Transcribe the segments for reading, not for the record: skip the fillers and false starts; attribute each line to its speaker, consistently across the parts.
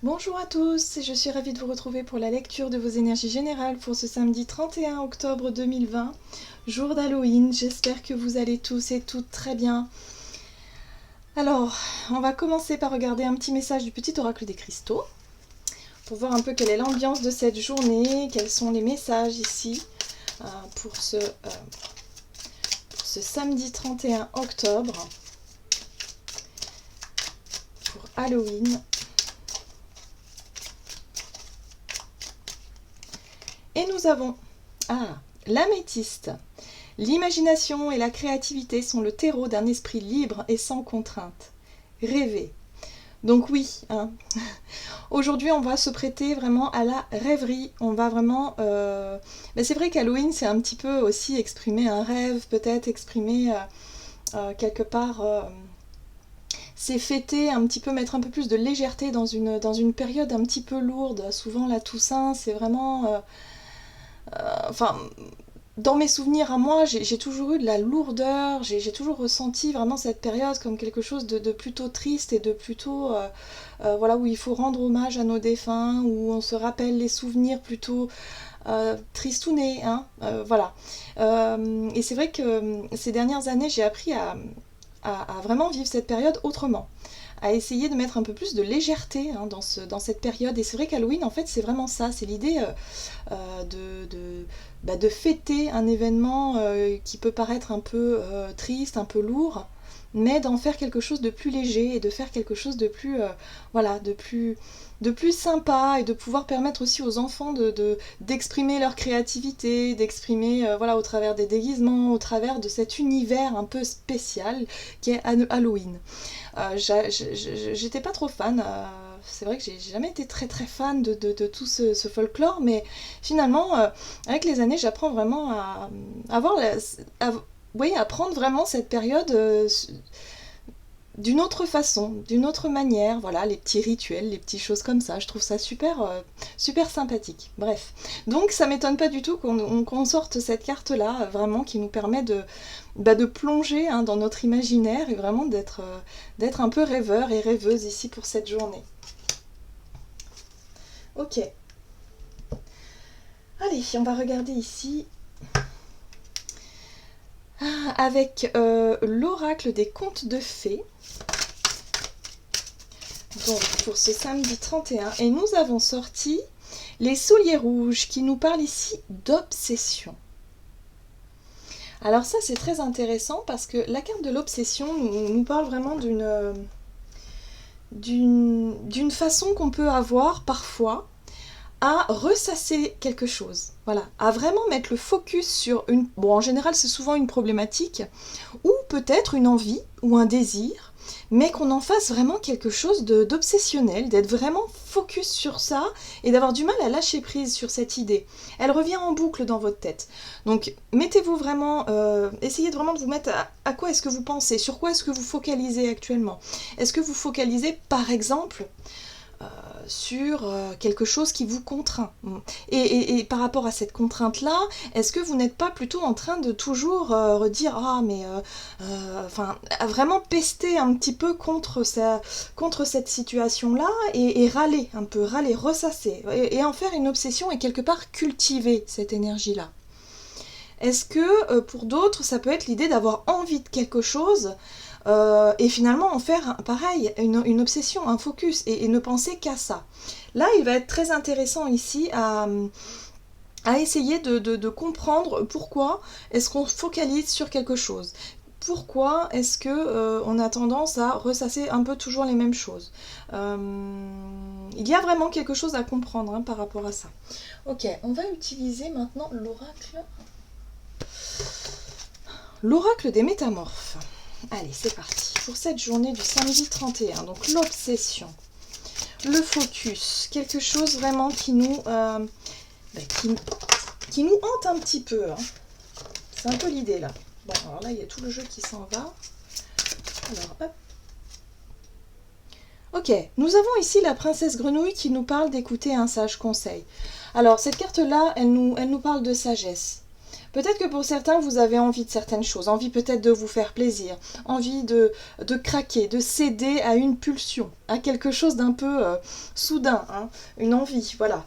Speaker 1: Bonjour à tous, je suis ravie de vous retrouver pour la lecture de vos énergies générales pour ce samedi 31 octobre 2020, jour d'Halloween. J'espère que vous allez tous et toutes très bien. Alors, on va commencer par regarder un petit message du petit oracle des cristaux pour voir un peu quelle est l'ambiance de cette journée, quels sont les messages ici pour ce samedi 31 octobre pour Halloween. Et nous avons l'améthyste. L'imagination et la créativité sont le terreau d'un esprit libre et sans contrainte. Rêver. Donc oui, aujourd'hui on va se prêter vraiment à la rêverie. On va vraiment... c'est vrai qu'Halloween c'est un petit peu aussi exprimer un rêve, peut-être exprimer quelque part... c'est fêter un petit peu, mettre un peu plus de légèreté dans une période un petit peu lourde. Souvent la Toussaint c'est vraiment... dans mes souvenirs à moi, j'ai toujours eu de la lourdeur, j'ai toujours ressenti vraiment cette période comme quelque chose de plutôt triste et de plutôt, voilà, où il faut rendre hommage à nos défunts, où on se rappelle les souvenirs plutôt tristounés, hein, voilà. Et c'est vrai que ces dernières années, j'ai appris à vraiment vivre cette période autrement, à essayer de mettre un peu plus de légèreté dans cette période. Et c'est vrai qu'Halloween, en fait, c'est vraiment ça, c'est l'idée de fêter un événement qui peut paraître un peu triste, un peu lourd, mais d'en faire quelque chose de plus léger et de faire quelque chose de plus, voilà, de plus sympa, et de pouvoir permettre aussi aux enfants d'exprimer leur créativité, d'exprimer voilà, au travers des déguisements, au travers de cet univers un peu spécial qui est Halloween. J'étais pas trop fan. C'est vrai que j'ai jamais été très très fan de tout ce folklore, mais finalement, avec les années, j'apprends vraiment à avoir oui, à prendre vraiment cette période d'une autre façon, d'une autre manière. Voilà, les petits rituels, les petites choses comme ça. Je trouve ça super, super sympathique. Bref, donc ça m'étonne pas du tout qu'on sorte cette carte-là, vraiment, qui nous permet de plonger dans notre imaginaire et vraiment d'être un peu rêveur et rêveuse ici pour cette journée. Ok. Allez, on va regarder ici avec l'oracle des contes de fées. Donc pour ce samedi 31, et nous avons sorti les souliers rouges qui nous parlent ici d'obsession. Alors ça c'est très intéressant parce que la carte de l'obsession nous parle vraiment d'une façon qu'on peut avoir parfois à ressasser quelque chose, voilà, à vraiment mettre le focus sur une... Bon, en général, c'est souvent une problématique, ou peut-être une envie, ou un désir, mais qu'on en fasse vraiment quelque chose d'obsessionnel, d'être vraiment focus sur ça, et d'avoir du mal à lâcher prise sur cette idée. Elle revient en boucle dans votre tête. Donc, mettez-vous vraiment... essayez vraiment de vous mettre à quoi est-ce que vous pensez, sur quoi est-ce que vous focalisez actuellement. Est-ce que vous focalisez, par exemple, sur quelque chose qui vous contraint. Et par rapport à cette contrainte-là, est-ce que vous n'êtes pas plutôt en train de toujours redire « Ah, mais... vraiment pester un petit peu contre cette situation-là et râler un peu, râler, ressasser, et en faire une obsession et quelque part cultiver cette énergie-là. Est-ce que pour d'autres, ça peut être l'idée d'avoir envie de quelque chose et finalement en faire pareil, une obsession, un focus, et ne penser qu'à ça. Là, il va être très intéressant ici à essayer de comprendre pourquoi est-ce qu'on focalise sur quelque chose. Pourquoi est-ce que on a tendance à ressasser un peu toujours les mêmes choses. Il y a vraiment quelque chose à comprendre par rapport à ça. Ok, on va utiliser maintenant l'oracle des métamorphes. Allez, c'est parti. Pour cette journée du samedi 31, donc l'obsession, le focus, quelque chose vraiment qui nous hante un petit peu. C'est un peu l'idée là. Bon, alors là, il y a tout le jeu qui s'en va. Alors, hop. Ok, nous avons ici la princesse grenouille qui nous parle d'écouter un sage conseil. Alors, cette carte-là, elle nous parle de sagesse. Peut-être que pour certains, vous avez envie de certaines choses, envie peut-être de vous faire plaisir, envie de craquer, de céder à une pulsion, à quelque chose d'un peu soudain, hein, une envie, voilà,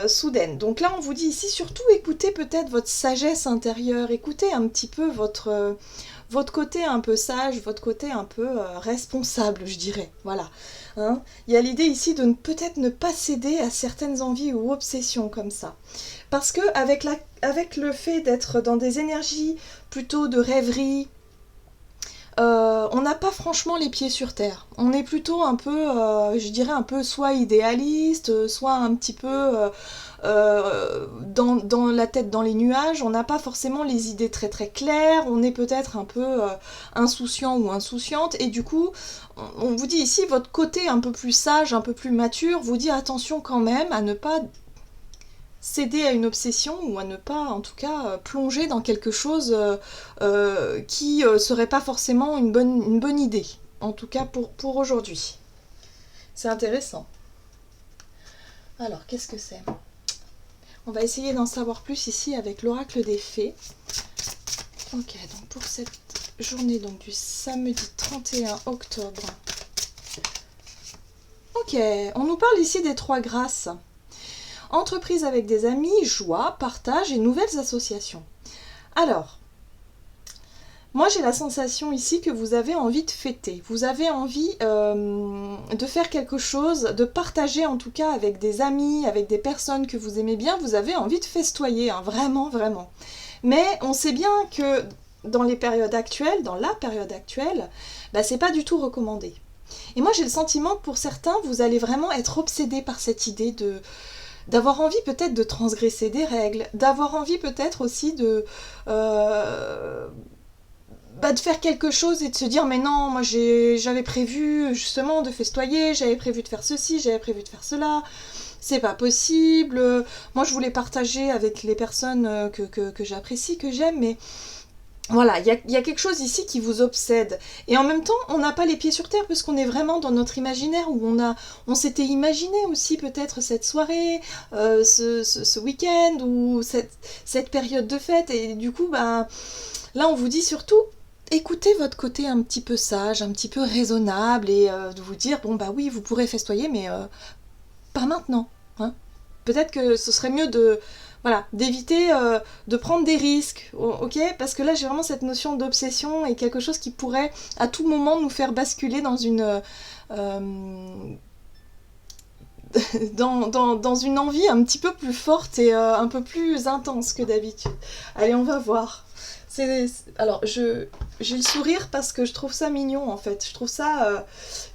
Speaker 1: soudaine. Donc là, on vous dit ici, surtout écoutez peut-être votre sagesse intérieure, écoutez un petit peu votre côté un peu sage, votre côté un peu responsable, je dirais, voilà. Hein, il y a l'idée ici de peut-être ne pas céder à certaines envies ou obsessions comme ça. Parce que avec le fait d'être dans des énergies plutôt de rêverie, on n'a pas franchement les pieds sur terre. On est plutôt un peu, je dirais un peu soit idéaliste, soit un petit peu dans la tête dans les nuages. On n'a pas forcément les idées très très claires. On est peut-être un peu insouciant ou insouciante. Et du coup, on vous dit ici, votre côté un peu plus sage, un peu plus mature, vous dit attention quand même à ne pas céder à une obsession ou à ne pas, en tout cas, plonger dans quelque chose qui serait pas forcément une bonne idée. En tout cas, pour aujourd'hui. C'est intéressant. Alors, qu'est-ce que c'est ? On va essayer d'en savoir plus ici avec l'oracle des fées. Ok, donc pour cette journée donc du samedi 31 octobre. Ok, on nous parle ici des 3 grâces. Entreprise avec des amis, joie, partage et nouvelles associations. Alors, moi j'ai la sensation ici que vous avez envie de fêter. Vous avez envie de faire quelque chose, de partager en tout cas avec des amis, avec des personnes que vous aimez bien. Vous avez envie de festoyer, hein, vraiment, vraiment. Mais on sait bien que dans la période actuelle, bah, c'est pas du tout recommandé. Et moi j'ai le sentiment que pour certains, vous allez vraiment être obsédés par cette idée d'avoir envie peut-être de transgresser des règles, d'avoir envie peut-être aussi de faire quelque chose et de se dire mais non, moi j'avais prévu justement de festoyer, j'avais prévu de faire ceci, j'avais prévu de faire cela, c'est pas possible, moi je voulais partager avec les personnes que j'apprécie, que j'aime, mais voilà, il y a quelque chose ici qui vous obsède. Et en même temps, on n'a pas les pieds sur terre parce qu'on est vraiment dans notre imaginaire où on s'était imaginé aussi peut-être cette soirée, ce week-end ou cette période de fête. Et du coup, bah, là, on vous dit surtout, écoutez votre côté un petit peu sage, un petit peu raisonnable et de vous dire, bon, bah oui, vous pourrez festoyer, mais pas maintenant. Hein. Peut-être que ce serait mieux d'éviter de prendre des risques, ok ? Parce que là, j'ai vraiment cette notion d'obsession et quelque chose qui pourrait à tout moment nous faire basculer dans une dans une envie un petit peu plus forte et un peu plus intense que d'habitude. Allez, on va voir. Alors, j'ai le sourire parce que je trouve ça mignon, en fait. Je trouve ça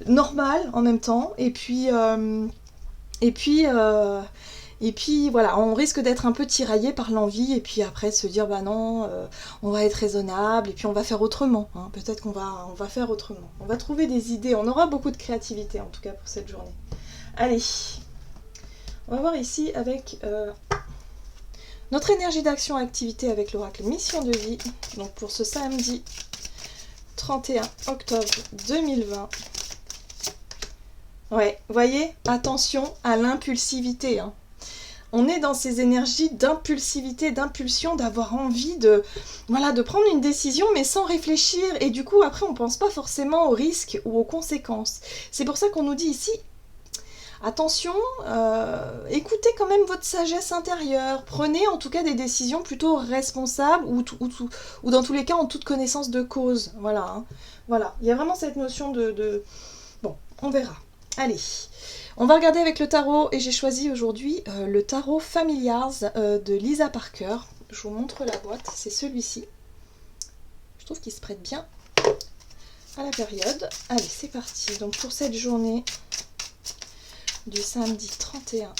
Speaker 1: normal en même temps. Et puis voilà, on risque d'être un peu tiraillé par l'envie et puis après se dire bah non, on va être raisonnable et puis on va faire autrement. Hein. Peut-être qu'on va faire autrement. On va trouver des idées, on aura beaucoup de créativité en tout cas pour cette journée. Allez, on va voir ici avec notre énergie d'action-activité avec l'oracle Mission de vie. Donc pour ce samedi 31 octobre 2020. Ouais, voyez, attention à l'impulsivité. Hein. On est dans ces énergies d'impulsivité, d'impulsion, d'avoir envie de prendre une décision mais sans réfléchir. Et du coup, après, on ne pense pas forcément aux risques ou aux conséquences. C'est pour ça qu'on nous dit ici, attention, écoutez quand même votre sagesse intérieure. Prenez en tout cas des décisions plutôt responsables ou dans tous les cas en toute connaissance de cause. Voilà, hein. Voilà. Il y a vraiment cette notion de... Bon, on verra. Allez, on va regarder avec le tarot et j'ai choisi aujourd'hui le tarot Familiars de Lisa Parker. Je vous montre la boîte, c'est celui-ci. Je trouve qu'il se prête bien à la période. Allez, c'est parti. Donc pour cette journée du samedi 31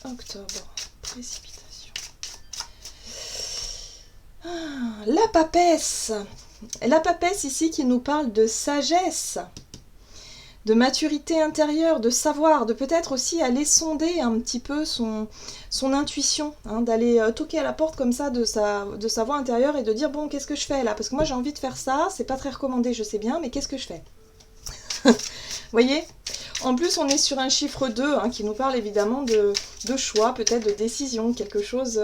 Speaker 1: octobre, précipitation. La papesse. La papesse ici qui nous parle de sagesse. De maturité intérieure, de savoir, de peut-être aussi aller sonder un petit peu son intuition, hein, d'aller toquer à la porte comme ça de sa voix intérieure et de dire bon, qu'est-ce que je fais là ? Parce que moi j'ai envie de faire ça, c'est pas très recommandé, je sais bien, mais qu'est-ce que je fais ? Voyez? En plus, on est sur un chiffre 2 hein, qui nous parle évidemment de choix, peut-être de décision, quelque chose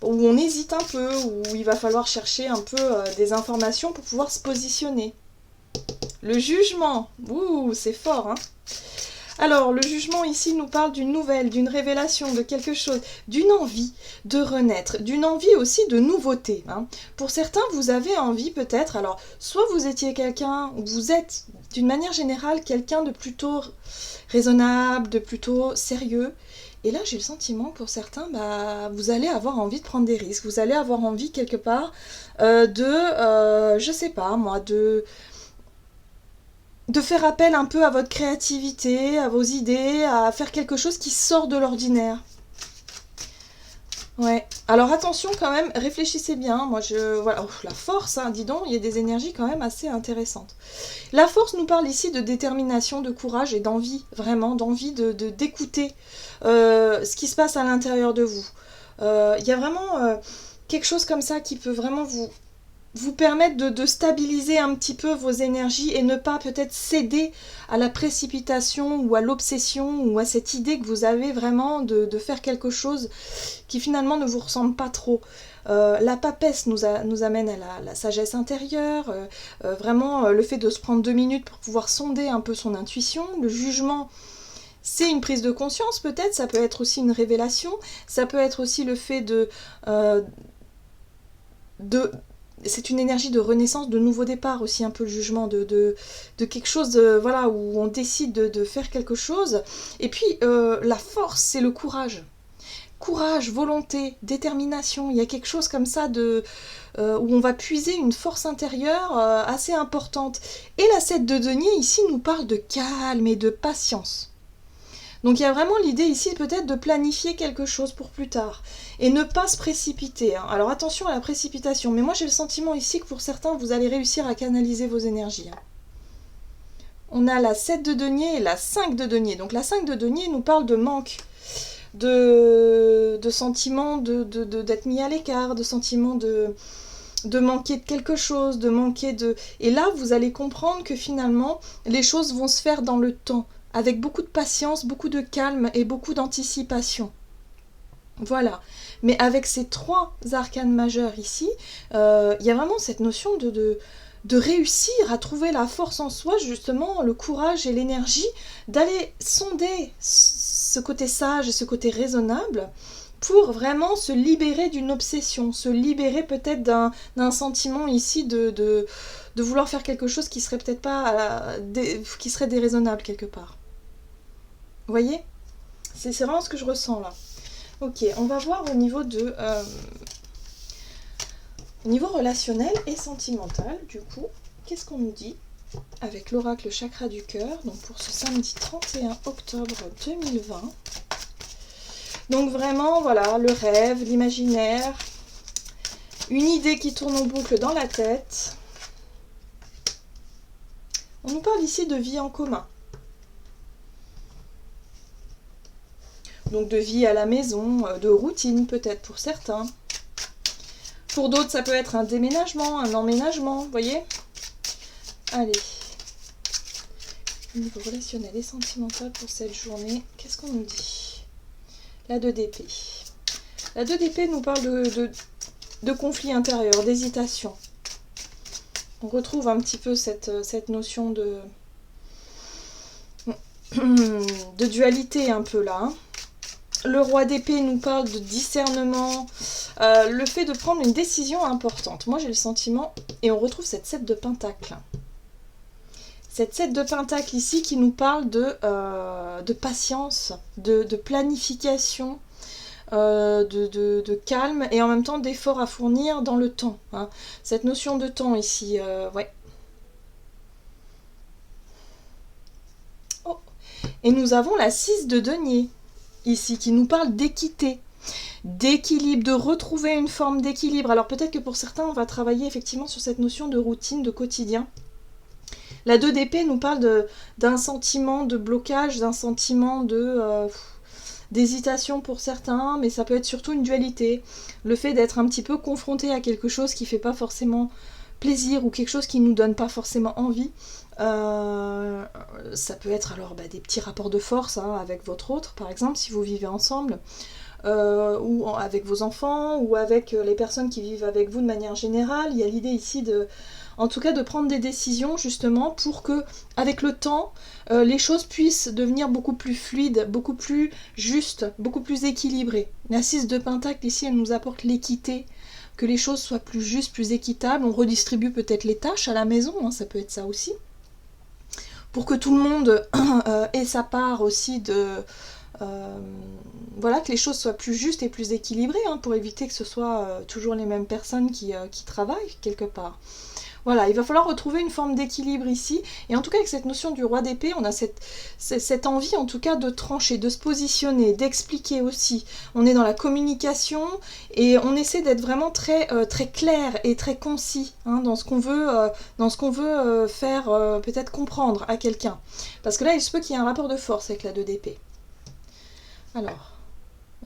Speaker 1: où on hésite un peu, où il va falloir chercher un peu des informations pour pouvoir se positionner. Le jugement, ouh, c'est fort, hein. Alors, le jugement ici nous parle d'une nouvelle, d'une révélation, de quelque chose, d'une envie de renaître, d'une envie aussi de nouveauté. Hein. Pour certains, vous avez envie peut-être, alors, soit vous étiez quelqu'un, ou vous êtes d'une manière générale quelqu'un de plutôt raisonnable, de plutôt sérieux. Et là, j'ai le sentiment que pour certains, bah, vous allez avoir envie de prendre des risques, vous allez avoir envie quelque part je sais pas moi, de faire appel un peu à votre créativité, à vos idées, à faire quelque chose qui sort de l'ordinaire. Ouais. Alors attention quand même, réfléchissez bien. Moi voilà, la force, hein, dis donc, il y a des énergies quand même assez intéressantes. La force nous parle ici de détermination, de courage et d'envie, vraiment, d'envie d'écouter ce qui se passe à l'intérieur de vous. Il y a vraiment quelque chose comme ça qui peut vraiment vous permettre de stabiliser un petit peu vos énergies et ne pas peut-être céder à la précipitation ou à l'obsession ou à cette idée que vous avez vraiment de faire quelque chose qui finalement ne vous ressemble pas trop. La papesse nous amène à la sagesse intérieure, vraiment le fait de se prendre 2 minutes pour pouvoir sonder un peu son intuition, le jugement. C'est une prise de conscience peut-être, ça peut être aussi une révélation, ça peut être aussi le fait c'est une énergie de renaissance, de nouveau départ aussi, un peu le jugement, de quelque chose voilà, où on décide de faire quelque chose. Et puis la force, c'est le courage. Courage, volonté, détermination, il y a quelque chose comme ça où on va puiser une force intérieure assez importante. Et la 7 de denier ici nous parle de calme et de patience. Donc il y a vraiment l'idée ici peut-être de planifier quelque chose pour plus tard et ne pas se précipiter. Hein. Alors attention à la précipitation, mais moi j'ai le sentiment ici que pour certains vous allez réussir à canaliser vos énergies. Hein. On a la 7 de denier et la 5 de denier. Donc la 5 de denier nous parle de manque, de sentiment d'être mis à l'écart, de sentiment de manquer de quelque chose, de manquer de... Et là vous allez comprendre que finalement les choses vont se faire dans le temps, avec beaucoup de patience, beaucoup de calme et beaucoup d'anticipation. Voilà. Mais avec ces 3 arcanes majeurs ici, il y a vraiment cette notion de réussir à trouver la force en soi, justement, le courage et l'énergie d'aller sonder ce côté sage et ce côté raisonnable pour vraiment se libérer d'une obsession, se libérer peut-être d'un sentiment ici de vouloir faire quelque chose qui serait peut-être pas qui serait déraisonnable quelque part. Vous voyez ? C'est vraiment ce que je ressens là. Ok, on va voir au niveau niveau relationnel et sentimental, du coup, qu'est-ce qu'on nous dit avec l'oracle chakra du cœur, donc pour ce samedi 31 octobre 2020. Donc vraiment, voilà, le rêve, l'imaginaire, une idée qui tourne en boucle dans la tête. On nous parle ici de vie en commun. Donc de vie à la maison, de routine peut-être pour certains. Pour d'autres, ça peut être un déménagement, un emménagement, vous voyez ? Allez. Au niveau relationnel et sentimental pour cette journée, qu'est-ce qu'on nous dit ? La 2 d'épée. La 2 d'épée nous parle de conflit intérieur, d'hésitation. On retrouve un petit peu cette notion de dualité un peu là. Hein. Le roi d'épée nous parle de discernement, le fait de prendre une décision importante. Moi j'ai le sentiment, et on retrouve cette 7 de pentacle. Cette 7 de pentacle ici qui nous parle de patience, de planification, de calme et en même temps d'efforts à fournir dans le temps. Hein. Cette notion de temps ici, ouais. Oh. Et nous avons la 6 de denier. Ici, qui nous parle d'équité, d'équilibre, de retrouver une forme d'équilibre. Alors peut-être que pour certains, on va travailler effectivement sur cette notion de routine, de quotidien. La 2 d'épée nous parle d'un sentiment de blocage, d'un sentiment d'hésitation pour certains, mais ça peut être surtout une dualité. Le fait d'être un petit peu confronté à quelque chose qui ne fait pas forcément plaisir ou quelque chose qui ne nous donne pas forcément envie. Ça peut être alors des petits rapports de force hein, avec votre autre, par exemple, si vous vivez ensemble, ou avec vos enfants, ou avec les personnes qui vivent avec vous de manière générale. Il y a l'idée ici en tout cas de prendre des décisions justement pour que, avec le temps, les choses puissent devenir beaucoup plus fluides, beaucoup plus justes, beaucoup plus équilibrées. La 6 de Pentacle ici, elle nous apporte l'équité, que les choses soient plus justes, plus équitables. On redistribue peut-être les tâches à la maison, hein, ça peut être ça aussi. Pour que tout le monde ait sa part aussi voilà, que les choses soient plus justes et plus équilibrées, hein, pour éviter que ce soit toujours les mêmes personnes qui travaillent quelque part. Voilà, il va falloir retrouver une forme d'équilibre ici, et en tout cas avec cette notion du roi d'épée, on a cette envie en tout cas de trancher, de se positionner, d'expliquer aussi. On est dans la communication, et on essaie d'être vraiment très, très clair et très concis hein, dans ce qu'on veut, faire peut-être comprendre à quelqu'un. Parce que là, il se peut qu'il y ait un rapport de force avec la 2 d'épée. Alors,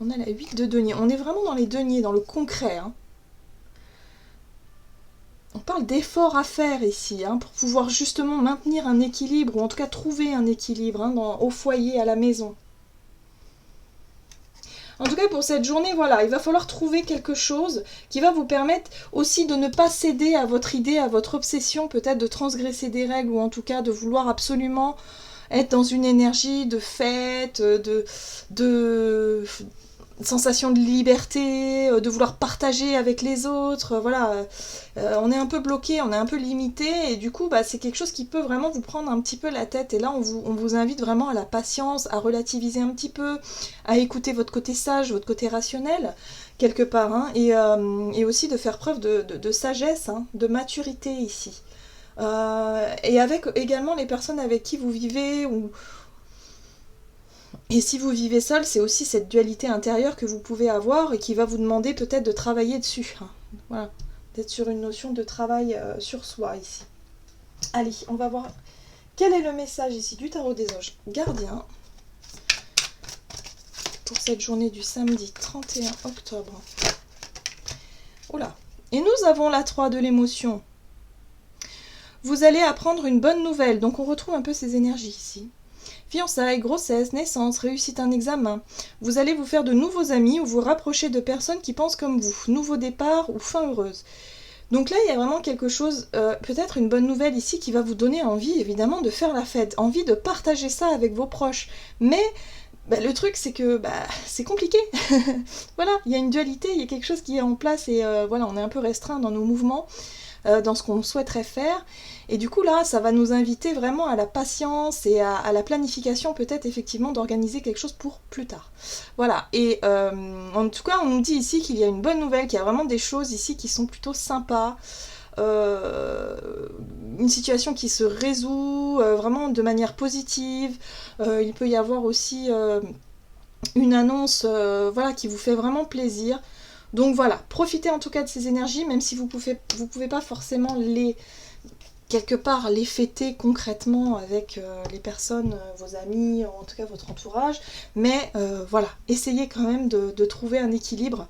Speaker 1: on a la 8 de denier, on est vraiment dans les deniers, dans le concret, hein. On parle d'efforts à faire ici, hein, pour pouvoir justement maintenir un équilibre, ou en tout cas trouver un équilibre hein, au foyer, à la maison. En tout cas, pour cette journée, voilà, il va falloir trouver quelque chose qui va vous permettre aussi de ne pas céder à votre idée, à votre obsession, peut-être de transgresser des règles, ou en tout cas de vouloir absolument être dans une énergie de fête, de sensation de liberté, de vouloir partager avec les autres, voilà, on est un peu bloqué, on est un peu limité, et du coup c'est quelque chose qui peut vraiment vous prendre un petit peu la tête, et là on vous invite vraiment à la patience, à relativiser un petit peu, à écouter votre côté sage, votre côté rationnel, quelque part, hein, et aussi de faire preuve de sagesse, hein, de maturité ici. Et avec également les personnes avec qui vous vivez, et si vous vivez seul, c'est aussi cette dualité intérieure que vous pouvez avoir et qui va vous demander peut-être de travailler dessus. Voilà, d'être sur une notion de travail sur soi ici. Allez, on va voir quel est le message ici du tarot des anges gardiens pour cette journée du samedi 31 octobre. Oula. Et nous avons la 3 de l'émotion. Vous allez apprendre une bonne nouvelle, donc on retrouve un peu ces énergies ici. Fiançailles, grossesse, naissance, réussite un examen. Vous allez vous faire de nouveaux amis ou vous rapprocher de personnes qui pensent comme vous. Nouveau départ ou fin heureuse. Donc là, il y a vraiment quelque chose, peut-être une bonne nouvelle ici qui va vous donner envie, évidemment, de faire la fête. Envie de partager ça avec vos proches. Mais le truc, c'est que c'est compliqué. Voilà, il y a une dualité, il y a quelque chose qui est en place et voilà, on est un peu restreint dans nos mouvements. Dans ce qu'on souhaiterait faire, et du coup là ça va nous inviter vraiment à la patience et à la planification, peut-être effectivement d'organiser quelque chose pour plus tard. Voilà, et en tout cas on nous dit ici qu'il y a une bonne nouvelle, qu'il y a vraiment des choses ici qui sont plutôt sympas, une situation qui se résout vraiment de manière positive, il peut y avoir aussi une annonce voilà, qui vous fait vraiment plaisir. Donc voilà, profitez en tout cas de ces énergies, même si vous pouvez pas forcément quelque part les fêter concrètement avec les personnes, vos amis, en tout cas votre entourage, mais voilà, essayez quand même de trouver un équilibre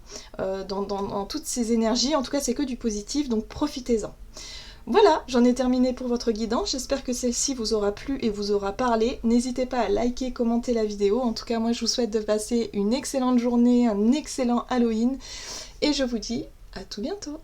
Speaker 1: dans toutes ces énergies, en tout cas c'est que du positif, donc profitez-en. Voilà, j'en ai terminé pour votre guidance, j'espère que celle-ci vous aura plu et vous aura parlé. N'hésitez pas à liker, commenter la vidéo, en tout cas moi je vous souhaite de passer une excellente journée, un excellent Halloween, et je vous dis à tout bientôt.